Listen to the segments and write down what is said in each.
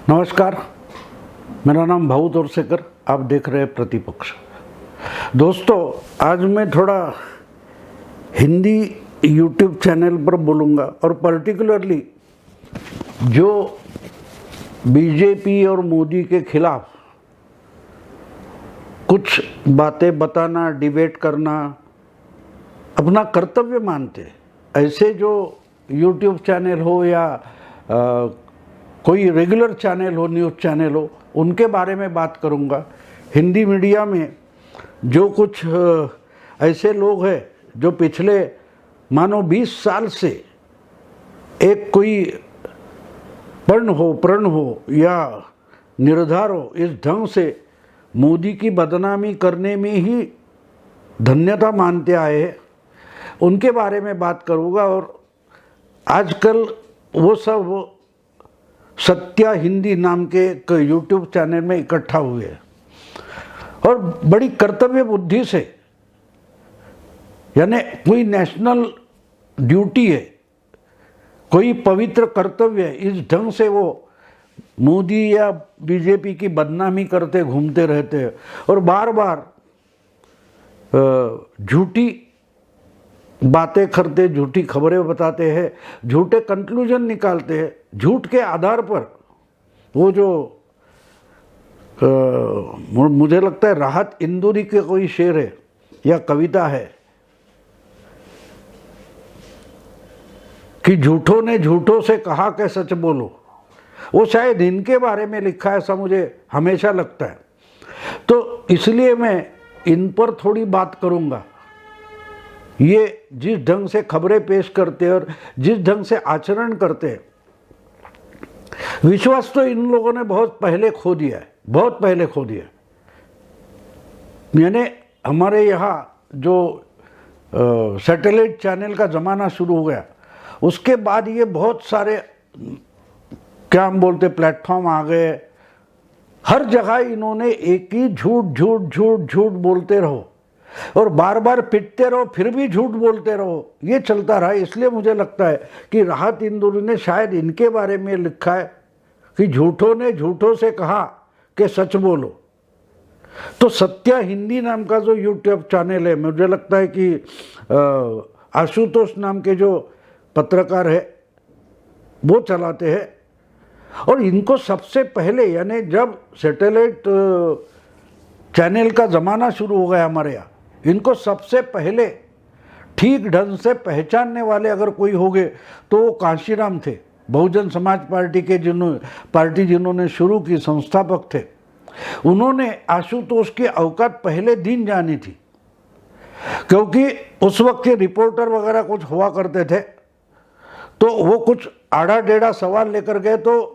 नमस्कार, मेरा नाम भाऊ तोरसेकर। आप देख रहे हैं प्रतिपक्ष। दोस्तों, आज मैं थोड़ा हिंदी यूट्यूब चैनल पर बोलूँगा और पर्टिकुलरली जो बीजेपी और मोदी के खिलाफ कुछ बातें बताना, डिबेट करना अपना कर्तव्य मानते, ऐसे जो यूट्यूब चैनल हो या कोई रेगुलर चैनल हो, न्यूज़ चैनल हो, उनके बारे में बात करूंगा। हिंदी मीडिया में जो कुछ ऐसे लोग हैं जो पिछले मानो 20 साल से एक कोई प्रण हो या निर्धार हो, इस ढंग से मोदी की बदनामी करने में ही धन्यता मानते आए हैं, उनके बारे में बात करूंगा। और आजकल वो सब सत्या हिंदी नाम के एक यूट्यूब चैनल में इकट्ठा हुए हैं और बड़ी कर्तव्य बुद्धि से, यानी कोई नेशनल ड्यूटी है, कोई पवित्र कर्तव्य है, इस ढंग से वो मोदी या बीजेपी की बदनामी करते घूमते रहते हैं और बार बार झूठी बातें करते, झूठी खबरें बताते हैं, झूठे कंक्लूजन निकालते हैं। झूठ के आधार पर वो जो मुझे लगता है राहत इंदौरी के कोई शेर है या कविता है कि झूठों ने झूठों से कहा कि सच बोलो, वो शायद इनके बारे में लिखा है, ऐसा मुझे हमेशा लगता है। तो इसलिए मैं इन पर थोड़ी बात करूंगा। ये जिस ढंग से खबरें पेश करते हैं और जिस ढंग से आचरण करते हैं, विश्वास तो इन लोगों ने बहुत पहले खो दिया है, बहुत पहले खो दिया। यानी हमारे यहाँ जो सैटेलाइट चैनल का ज़माना शुरू हो गया, उसके बाद ये बहुत सारे क्या हम बोलते प्लेटफॉर्म आ गए। हर जगह इन्होंने एक ही झूठ बोलते रहो और बार बार पिटते रहो, फिर भी झूठ बोलते रहो, ये चलता रहा। इसलिए मुझे लगता है कि राहत इंदौरी ने शायद इनके बारे में लिखा है कि झूठों ने झूठों से कहा कि सच बोलो। तो सत्या हिंदी नाम का जो यूट्यूब चैनल है, मुझे लगता है कि आशुतोष नाम के जो पत्रकार है वो चलाते हैं। और इनको सबसे पहले, यानी जब सैटेलाइट चैनल का ज़माना शुरू हो गया हमारे यहाँ, इनको सबसे पहले ठीक ढंग से पहचानने वाले अगर कोई हो गए तो वो कांशीराम थे, बहुजन समाज पार्टी के जिन्होंने शुरू की, संस्थापक थे। उन्होंने आशुतोष की औकात पहले दिन जानी थी, क्योंकि उस वक्त के रिपोर्टर वगैरह कुछ हुआ करते थे, तो वो कुछ आड़ा टेढ़ा सवाल लेकर गए तो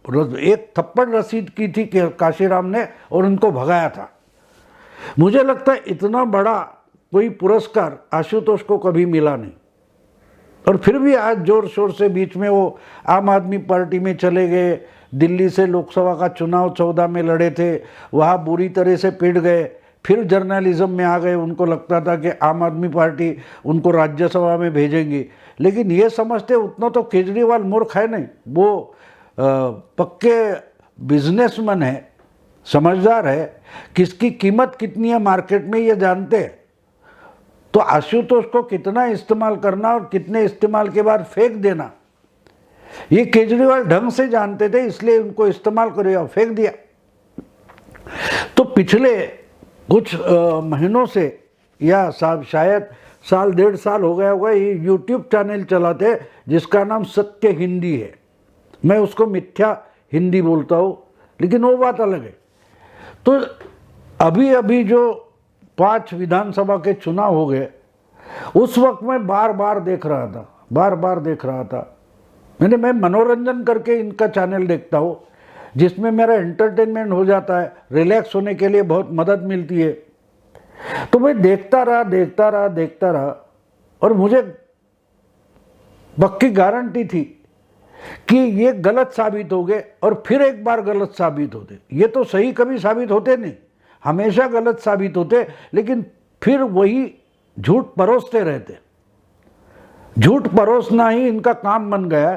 एक थप्पड़ रसीद की थी कांशीराम ने और उनको भगाया था। मुझे लगता है इतना बड़ा कोई पुरस्कार आशुतोष को कभी मिला नहीं। और फिर भी आज जोर शोर से बीच में वो आम आदमी पार्टी में चले गए, दिल्ली से लोकसभा का चुनाव 14 में लड़े थे, वहाँ बुरी तरह से पिट गए, फिर जर्नलिज्म में आ गए। उनको लगता था कि आम आदमी पार्टी उनको राज्यसभा में भेजेंगी, लेकिन ये समझते उतना तो केजरीवाल मूर्ख है नहीं, वो पक्के बिजनेसमैन है, समझदार है, किसकी कीमत कितनी है मार्केट में ये जानते हैं। तो आशुतोष को कितना इस्तेमाल करना और कितने इस्तेमाल के बाद फेंक देना, ये केजरीवाल ढंग से जानते थे, इसलिए उनको इस्तेमाल कर फेंक दिया। तो पिछले कुछ महीनों से या शायद साल डेढ़ साल हो गया होगा, ये यूट्यूब चैनल चलाते जिसका नाम सत्य हिंदी है। मैं उसको मिथ्या हिंदी बोलता हूँ, लेकिन वो बात अलग है। तो अभी जो 5 विधानसभा के चुनाव हो गए, उस वक्त मैं बार बार देख रहा था। मैं मनोरंजन करके इनका चैनल देखता हूँ, जिसमें मेरा एंटरटेनमेंट हो जाता है, रिलैक्स होने के लिए बहुत मदद मिलती है। तो मैं देखता रहा और मुझे पक्की गारंटी थी कि ये गलत साबित हो गए और फिर एक बार गलत साबित होते। ये तो सही कभी साबित होते नहीं, हमेशा गलत साबित होते, लेकिन फिर वही झूठ परोसते रहते। झूठ परोसना ही इनका काम बन गया।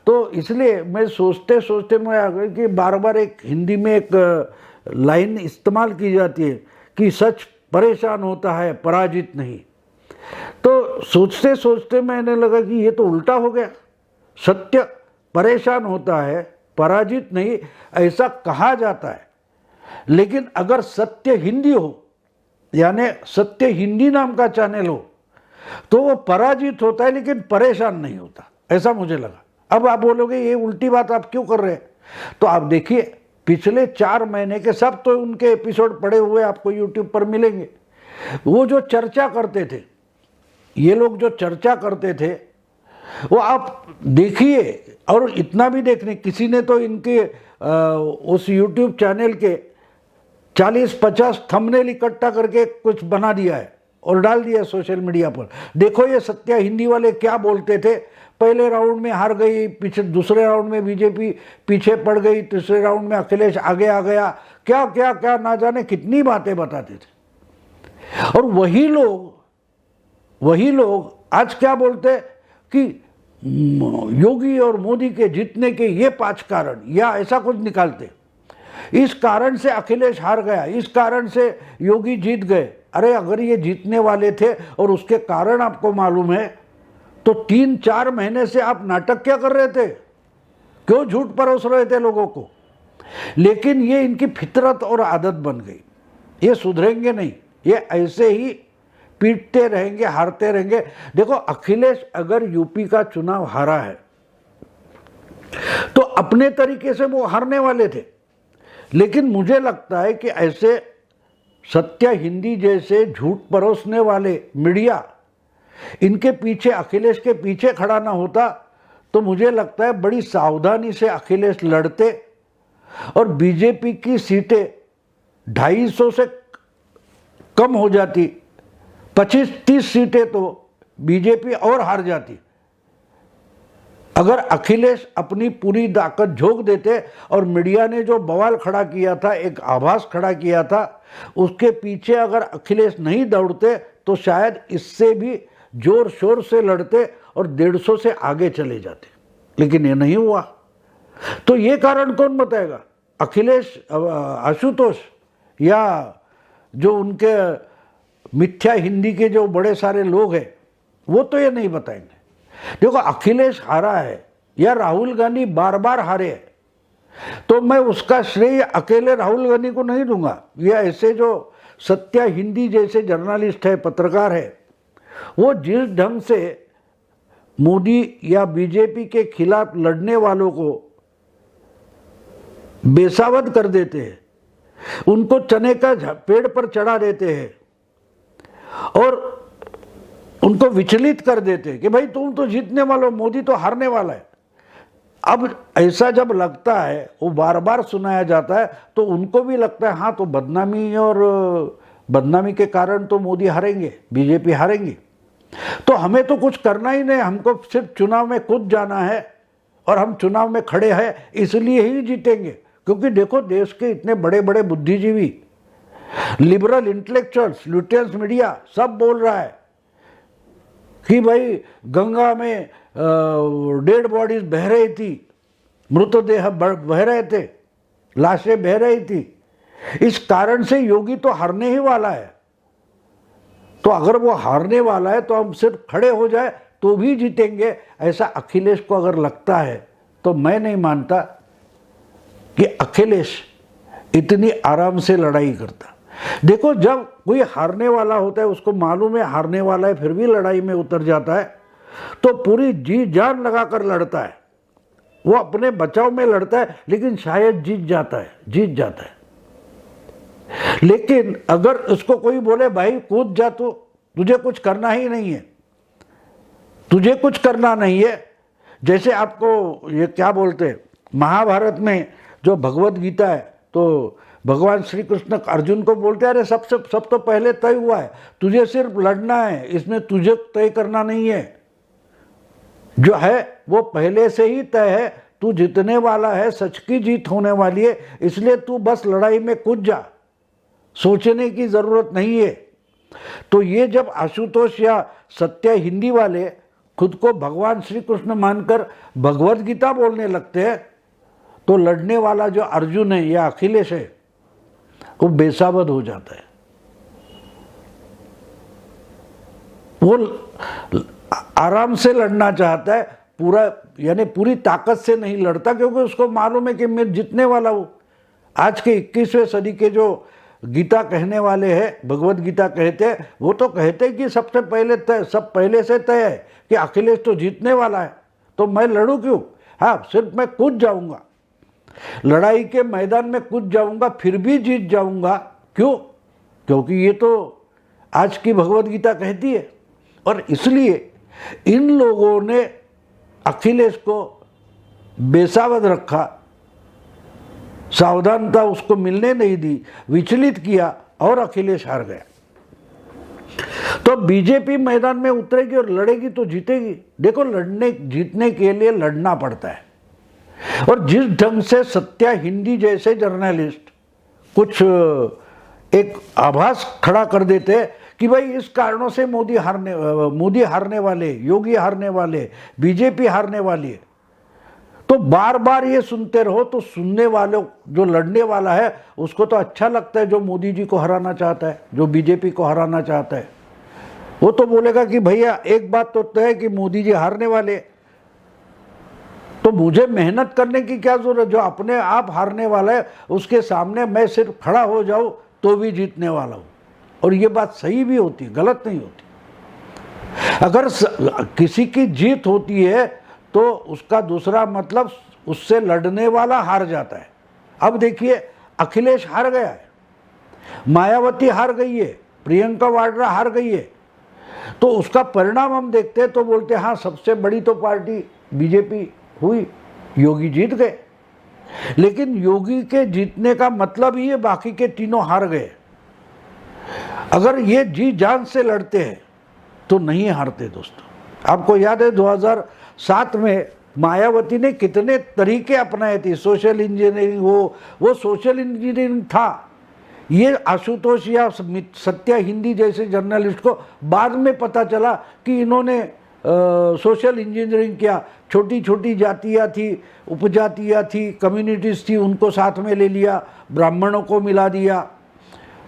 तो इसलिए मैं सोचते सोचते मैं आ गया कि बार बार एक हिंदी में एक लाइन इस्तेमाल की जाती है कि सच परेशान होता है पराजित नहीं। तो सोचते सोचते मैंने लगा कि ये तो उल्टा हो गया, सत्य परेशान होता है पराजित नहीं, ऐसा कहा जाता है। लेकिन अगर सत्य हिंदी हो, यानी सत्य हिंदी नाम का चैनल हो, तो वो पराजित होता है लेकिन परेशान नहीं होता, ऐसा मुझे लगा। अब आप बोलोगे ये उल्टी बात आप क्यों कर रहे हैं, तो आप देखिए पिछले 4 महीने के सब तो उनके एपिसोड पड़े हुए आपको यूट्यूब पर मिलेंगे। वो जो चर्चा करते थे, ये लोग जो चर्चा करते थे, वो आप देखिए। और इतना भी देखने, किसी ने तो इनके उस यूट्यूब चैनल के 40-50 थंबनेल इकट्ठा करके कुछ बना दिया है और डाल दिया सोशल मीडिया पर। देखो ये सत्या हिंदी वाले क्या बोलते थे, पहले राउंड में हार गई, पीछे दूसरे राउंड में बीजेपी पीछे पड़ गई, तीसरे राउंड में अखिलेश आगे आ गया, क्या क्या क्या ना जाने कितनी बातें बताते थे। और वही लोग आज क्या बोलते कि योगी और मोदी के जीतने के ये 5 कारण या ऐसा कुछ निकालते, इस कारण से अखिलेश हार गया, इस कारण से योगी जीत गए। अरे अगर ये जीतने वाले थे और उसके कारण आपको मालूम है, तो 3-4 महीने से आप नाटक क्या कर रहे थे, क्यों झूठ परोस रहे थे लोगों को। लेकिन ये इनकी फितरत और आदत बन गई, ये सुधरेंगे नहीं, ये ऐसे ही पीटते रहेंगे, हारते रहेंगे। देखो अखिलेश अगर यूपी का चुनाव हारा है तो अपने तरीके से वो हारने वाले थे, लेकिन मुझे लगता है कि ऐसे सत्या हिंदी जैसे झूठ परोसने वाले मीडिया, इनके पीछे, अखिलेश के पीछे खड़ा ना होता तो मुझे लगता है बड़ी सावधानी से अखिलेश लड़ते और बीजेपी की सीटें 250 से कम हो जाती, 25-30 सीटें तो बीजेपी और हार जाती। अगर अखिलेश अपनी पूरी ताकत झोंक देते और मीडिया ने जो बवाल खड़ा किया था, एक आभास खड़ा किया था, उसके पीछे अगर अखिलेश नहीं दौड़ते तो शायद इससे भी जोर शोर से लड़ते और 150 से आगे चले जाते। लेकिन ये नहीं हुआ। तो ये कारण कौन बताएगा, अखिलेश, आशुतोष, या जो उनके मिथ्या हिंदी के जो बड़े सारे लोग हैं, वो तो ये नहीं बताएंगे। देखो अखिलेश हारा है या राहुल गांधी बार बार हारे हैं, तो मैं उसका श्रेय अकेले राहुल गांधी को नहीं दूंगा। ये ऐसे जो सत्या हिंदी जैसे जर्नलिस्ट है, पत्रकार है, वो जिस ढंग से मोदी या बीजेपी के खिलाफ लड़ने वालों को बेसावध कर देते हैं, उनको चने का पेड़ पर चढ़ा देते हैं और उनको विचलित कर देते हैं कि भाई तुम तो जीतने वाले हो, मोदी तो हारने वाला है। अब ऐसा जब लगता है, वो बार बार सुनाया जाता है, तो उनको भी लगता है हाँ तो बदनामी, और बदनामी के कारण तो मोदी हारेंगे, बीजेपी हारेंगी। तो हमें तो कुछ करना ही नहीं, हमको सिर्फ चुनाव में कूद जाना है और हम चुनाव में खड़े हैं इसलिए ही जीतेंगे। क्योंकि देखो देश के इतने बड़े बड़े बुद्धिजीवी, लिबरल इंटेलेक्चुअल्स, लुटियंस मीडिया सब बोल रहा है कि भाई गंगा में डेड बॉडीज बह रही थी, मृतदेह बह रहे थे, लाशें बह रही थी, इस कारण से योगी तो हारने ही वाला है। तो अगर वो हारने वाला है तो हम सिर्फ खड़े हो जाए तो भी जीतेंगे, ऐसा अखिलेश को अगर लगता है तो मैं नहीं मानता कि अखिलेश इतनी आराम से लड़ाई करता। देखो जब कोई हारने वाला होता है, उसको मालूम है हारने वाला है, फिर भी लड़ाई में उतर जाता है, तो पूरी जी जान लगाकर लड़ता है, वो अपने बचाव में लड़ता है, लेकिन शायद जीत जाता है। लेकिन अगर उसको कोई बोले भाई कूद जा, तो तुझे कुछ करना ही नहीं है, तुझे कुछ करना नहीं है। जैसे आपको ये क्या बोलते हैं, महाभारत में जो भगवत गीता है, तो भगवान श्री कृष्ण अर्जुन को बोलते हैं अरे सब तो पहले तय हुआ है, तुझे सिर्फ लड़ना है, इसमें तुझे तय करना नहीं है, जो है वो पहले से ही तय है, तू जीतने वाला है, सच की जीत होने वाली है, इसलिए तू बस लड़ाई में कूद जा, सोचने की जरूरत नहीं है। तो ये जब आशुतोष या सत्या हिंदी वाले खुद को भगवान श्री कृष्ण मानकर भगवत गीता बोलने लगते हैं, तो लड़ने वाला जो अर्जुन है या अखिलेश है वो बेसावध हो जाता है। वो आराम से लड़ना चाहता है, पूरा यानी पूरी ताकत से नहीं लड़ता, क्योंकि उसको मालूम है कि मैं जीतने वाला हूं। आज के 21वें सदी के जो गीता कहने वाले हैं, भगवत गीता कहते हैं, वो तो कहते हैं कि सबसे पहले सब पहले से तय है कि अखिलेश तो जीतने वाला है, तो मैं लड़ूं क्यों? हाँ, सिर्फ मैं कूद जाऊंगा, लड़ाई के मैदान में कूद जाऊंगा, फिर भी जीत जाऊंगा। क्यों? क्योंकि ये तो आज की भगवत गीता कहती है। और इसलिए इन लोगों ने अखिलेश को बेसावध रखा, सावधानता उसको मिलने नहीं दी, विचलित किया और अखिलेश हार गया। तो बीजेपी मैदान में उतरेगी और लड़ेगी तो जीतेगी। देखो, जीतने के लिए लड़ना पड़ता है। और जिस ढंग से सत्या हिंदी जैसे जर्नलिस्ट कुछ एक आभास खड़ा कर देते कि भाई इस कारणों से मोदी हारने वाले, योगी हारने वाले, बीजेपी हारने वाली है, तो बार बार ये सुनते रहो तो सुनने वालों, जो लड़ने वाला है उसको तो अच्छा लगता है, जो मोदी जी को हराना चाहता है, जो बीजेपी को हराना चाहता है, वो तो बोलेगा कि भैया एक बात तो तय है कि मोदी जी हारने वाले, तो मुझे मेहनत करने की क्या जरूरत? जो अपने आप हारने वाला है उसके सामने मैं सिर्फ खड़ा हो जाऊं तो भी जीतने वाला हूं। और ये बात सही भी होती, गलत नहीं होती। अगर किसी की जीत होती है तो उसका दूसरा मतलब उससे लड़ने वाला हार जाता है। अब देखिए, अखिलेश हार गया है, मायावती हार गई है, प्रियंका वाड्रा हार गई है, तो उसका परिणाम हम देखते हैं तो बोलते हैं हाँ, सबसे बड़ी तो पार्टी बीजेपी हुई, योगी जीत गए। लेकिन योगी के जीतने का मतलब ही है बाकी के तीनों हार गए। अगर ये जी जान से लड़ते हैं तो नहीं हारते दोस्तों। आपको याद है 2007 में मायावती ने कितने तरीके अपनाए थे, सोशल इंजीनियरिंग, वो सोशल इंजीनियरिंग था। ये आशुतोष या सत्या हिंदी जैसे जर्नलिस्ट को बाद में पता चला कि इन्होंने सोशल इंजीनियरिंग किया। छोटी छोटी जातियाँ थी, उपजातियाँ थी, कम्युनिटीज़ थी, उनको साथ में ले लिया, ब्राह्मणों को मिला दिया,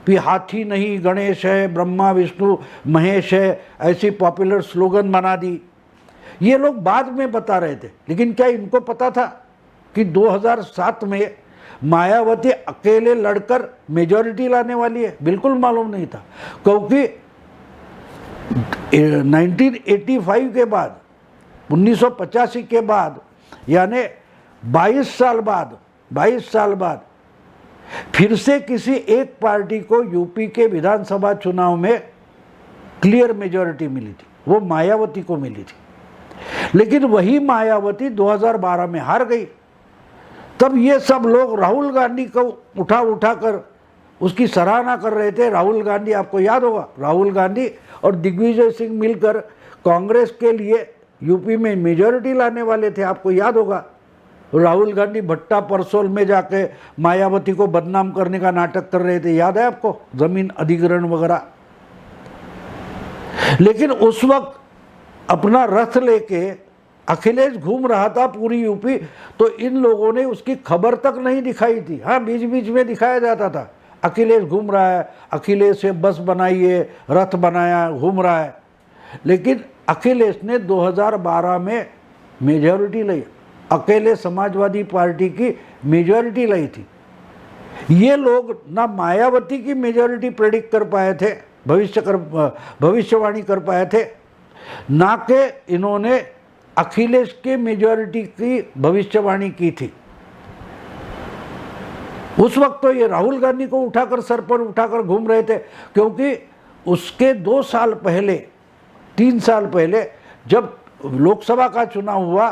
फिर हाथी नहीं गणेश है, ब्रह्मा विष्णु महेश है, ऐसी पॉपुलर स्लोगन बना दी। ये लोग बाद में बता रहे थे, लेकिन क्या इनको पता था कि 2007 में मायावती अकेले लड़कर मेजॉरिटी लाने वाली है? बिल्कुल मालूम नहीं था, क्योंकि 1985 के बाद, 1985 के बाद, यानी 22 साल बाद फिर से किसी एक पार्टी को यूपी के विधानसभा चुनाव में क्लियर मेजॉरिटी मिली थी, वो मायावती को मिली थी। लेकिन वही मायावती 2012 में हार गई। तब ये सब लोग राहुल गांधी को उठा कर उसकी सराहना कर रहे थे। राहुल गांधी, आपको याद होगा, राहुल गांधी और दिग्विजय सिंह मिलकर कांग्रेस के लिए यूपी में मेजॉरिटी लाने वाले थे, आपको याद होगा। राहुल गांधी भट्टा परसोल में जाके मायावती को बदनाम करने का नाटक कर रहे थे, याद है आपको, जमीन अधिग्रहण वगैरह। लेकिन उस वक्त अपना रथ लेके अखिलेश घूम रहा था पूरी यूपी, तो इन लोगों ने उसकी खबर तक नहीं दिखाई थी। हाँ, बीच बीच में दिखाया जाता था, अखिलेश घूम रहा है, अखिलेश से बस बनाई है, रथ बनाया, घूम रहा है। लेकिन अखिलेश ने 2012 में मेजॉरिटी ली, अकेले समाजवादी पार्टी की मेजॉरिटी लाई थी। ये लोग ना मायावती की मेजॉरिटी प्रेडिक्ट कर पाए थे, भविष्यवाणी कर पाए थे, ना कि इन्होंने अखिलेश के मेजॉरिटी की भविष्यवाणी की थी। उस वक्त तो ये राहुल गांधी को उठाकर सर पर उठाकर घूम रहे थे, क्योंकि उसके 2 साल पहले, 3 साल पहले जब लोकसभा का चुनाव हुआ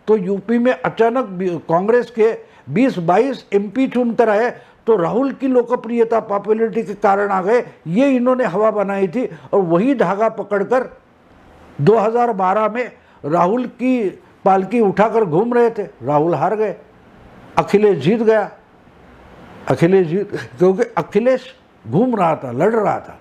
तो यूपी में अचानक कांग्रेस के 20-22 एमपी चुनकर आए, तो राहुल की लोकप्रियता, पॉपुलैरिटी के कारण आ गए। ये इन्होंने हवा बनाई थी और वही धागा पकड़कर 2012 में राहुल की पालकी उठाकर घूम रहे थे। राहुल हार गए, अखिलेश जीत गया। क्योंकि अखिलेश घूम रहा था, लड़ रहा था।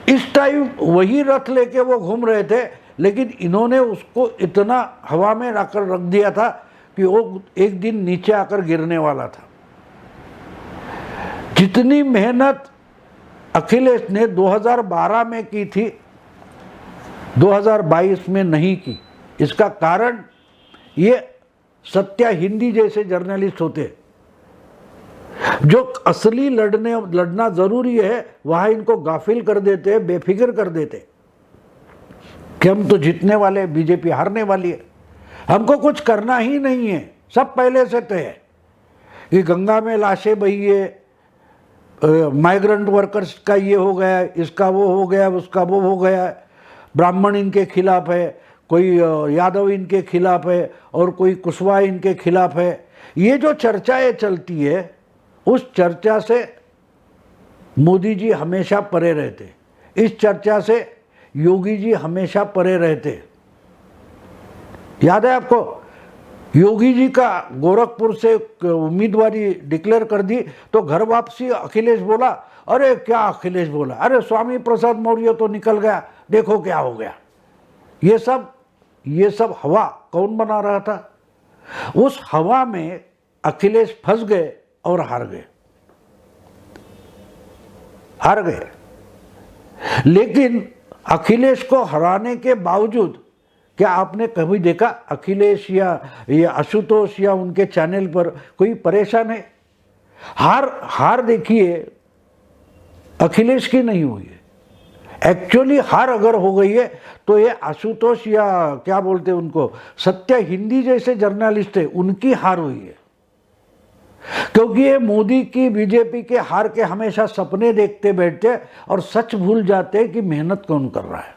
इस टाइम वही रथ लेके वो घूम रहे थे, लेकिन इन्होंने उसको इतना हवा में रखकर रख दिया था कि वो एक दिन नीचे आकर गिरने वाला था। जितनी मेहनत अखिलेश ने 2012 में की थी, 2022 में नहीं की। इसका कारण ये सत्या हिंदी जैसे जर्नलिस्ट होते, जो असली लड़ना जरूरी है वहां इनको गाफिल कर देते, बेफिक्र कर देते कि हम तो जीतने वाले, बीजेपी हारने वाली है, हमको कुछ करना ही नहीं है। सब पहले से तय है कि गंगा में लाशें बही है, माइग्रेंट वर्कर्स का ये हो गया, इसका वो हो गया, उसका वो हो गया, ब्राह्मण इनके खिलाफ है, कोई यादव इनके खिलाफ है और कोई कुशवाहा इनके खिलाफ है। ये जो चर्चाएं चलती है, उस चर्चा से मोदी जी हमेशा परे रहते, इस चर्चा से योगी जी हमेशा परे रहते। याद है आपको, योगी जी का गोरखपुर से उम्मीदवारी डिक्लेयर कर दी तो घर वापसी अखिलेश बोला, अरे क्या अखिलेश बोला, अरे स्वामी प्रसाद मौर्य तो निकल गया, देखो क्या हो गया। ये सब हवा कौन बना रहा था? उस हवा में अखिलेश फंस गए और हार गए। लेकिन अखिलेश को हराने के बावजूद क्या आपने कभी देखा अखिलेश या आशुतोष या उनके चैनल पर कोई परेशान है? हार देखिए अखिलेश की नहीं हुई है। एक्चुअली हार अगर हो गई है तो ये आशुतोष या क्या बोलते हैं उनको, सत्या हिंदी जैसे जर्नलिस्ट है, उनकी हार हुई है। क्योंकि ये मोदी की, बीजेपी के हार के हमेशा सपने देखते बैठते और सच भूल जाते कि मेहनत कौन कर रहा है।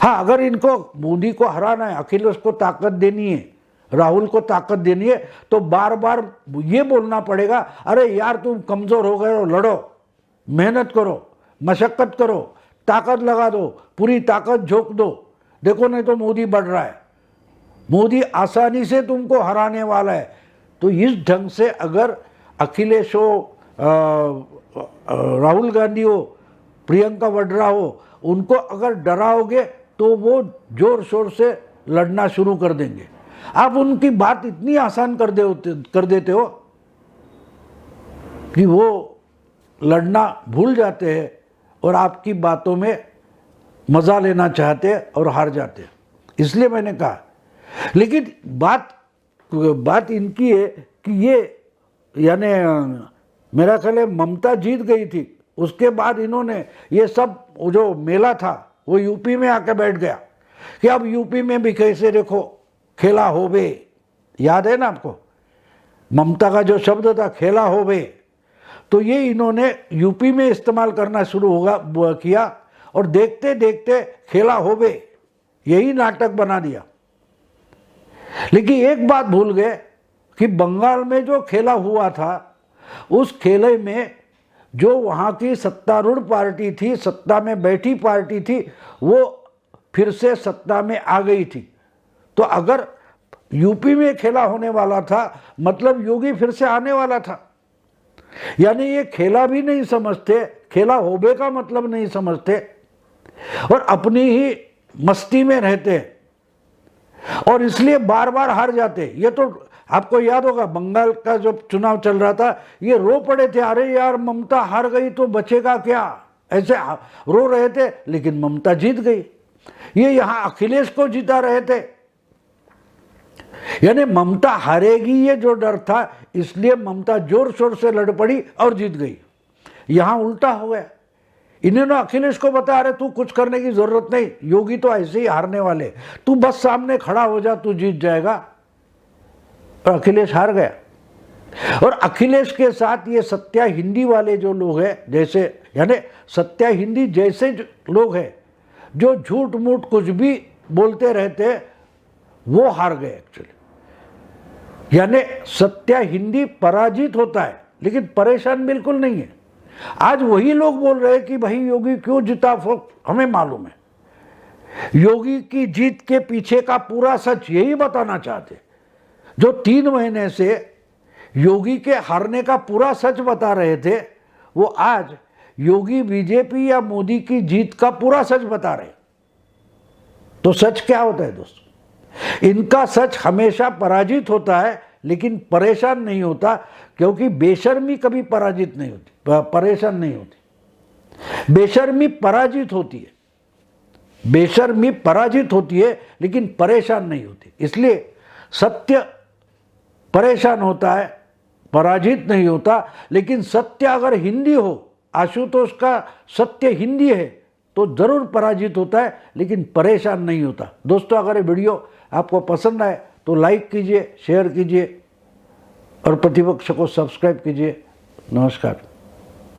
हाँ, अगर इनको मोदी को हराना है, अखिलेश को ताकत देनी है, राहुल को ताकत देनी है, तो बार बार ये बोलना पड़ेगा, अरे यार तुम कमजोर हो गए हो, लड़ो, मेहनत करो, मशक्कत करो, ताकत लगा दो, पूरी ताकत झोंक दो, देखो नहीं तो मोदी बढ़ रहा है, मोदी आसानी से तुमको हराने वाला है। तो इस ढंग से अगर अखिलेश हो, राहुल गांधी हो, प्रियंका वाड्रा हो, उनको अगर डराओगे तो वो जोर शोर से लड़ना शुरू कर देंगे। आप उनकी बात इतनी आसान कर देते हो कि वो लड़ना भूल जाते हैं और आपकी बातों में मजा लेना चाहते हैं और हार जाते हैं। इसलिए मैंने कहा, लेकिन बात इनकी है कि ये यानी मेरा ख्याल है ममता जीत गई थी, उसके बाद इन्होंने ये सब जो मेला था वो यूपी में आके बैठ गया कि अब यूपी में भी कैसे देखो खेला होवे। याद है ना आपको, ममता का जो शब्द था खेला होवे, तो ये इन्होंने यूपी में इस्तेमाल करना शुरू किया और देखते देखते खेला होवे यही नाटक बना दिया। लेकिन एक बात भूल गए कि बंगाल में जो खेला हुआ था, उस खेले में जो वहाँ की सत्तारूढ़ पार्टी थी, सत्ता में बैठी पार्टी थी, वो फिर से सत्ता में आ गई थी। तो अगर यूपी में खेला होने वाला था, मतलब योगी फिर से आने वाला था। यानी ये खेला भी नहीं समझते, खेला होबे का मतलब नहीं समझते और अपनी ही मस्ती में रहते और इसलिए बार बार हार जाते। ये तो आपको याद होगा, बंगाल का जो चुनाव चल रहा था, ये रो पड़े थे, अरे यार ममता हार गई तो बचेगा क्या, ऐसे रो रहे थे। लेकिन ममता जीत गई। ये यहां अखिलेश को जिता रहे थे, यानी ममता हारेगी ये जो डर था, इसलिए ममता जोर शोर से लड़ पड़ी और जीत गई। यहां उल्टा हो गया, इन्होंने अखिलेश को बताया, अरे तू कुछ करने की जरूरत नहीं, योगी तो ऐसे ही हारने वाले, तू बस सामने खड़ा हो जा, तू जीत जाएगा। और अखिलेश हार गया। और अखिलेश के साथ ये सत्या हिंदी वाले जो लोग हैं, जैसे यानी सत्या हिंदी जैसे लोग हैं जो झूठ मूठ कुछ भी बोलते रहते, वो हार गए एक्चुअली। यानी सत्या हिंदी पराजित होता है लेकिन परेशान बिल्कुल नहीं है। आज वही लोग बोल रहे हैं कि भाई योगी क्यों जीता, हमें मालूम है। योगी की जीत के पीछे का पूरा सच यही बताना चाहते, जो 3 महीने से योगी के हारने का पूरा सच बता रहे थे, वो आज योगी, बीजेपी या मोदी की जीत का पूरा सच बता रहे। तो सच क्या होता है दोस्तों? इनका सच हमेशा पराजित होता है लेकिन परेशान नहीं होता, क्योंकि बेशर्मी कभी पराजित नहीं होती, परेशान नहीं होती। बेशर्मी पराजित होती है, बेशर्मी पराजित होती है लेकिन परेशान नहीं होती। इसलिए सत्य परेशान होता है, पराजित नहीं होता। लेकिन सत्य अगर हिंदी हो, आशुतोष का सत्य हिंदी है, तो जरूर पराजित होता है लेकिन परेशान नहीं होता। दोस्तों, अगर ये वीडियो आपको पसंद आए तो लाइक कीजिए, शेयर कीजिए और प्रतिपक्ष को सब्सक्राइब कीजिए। नमस्कार।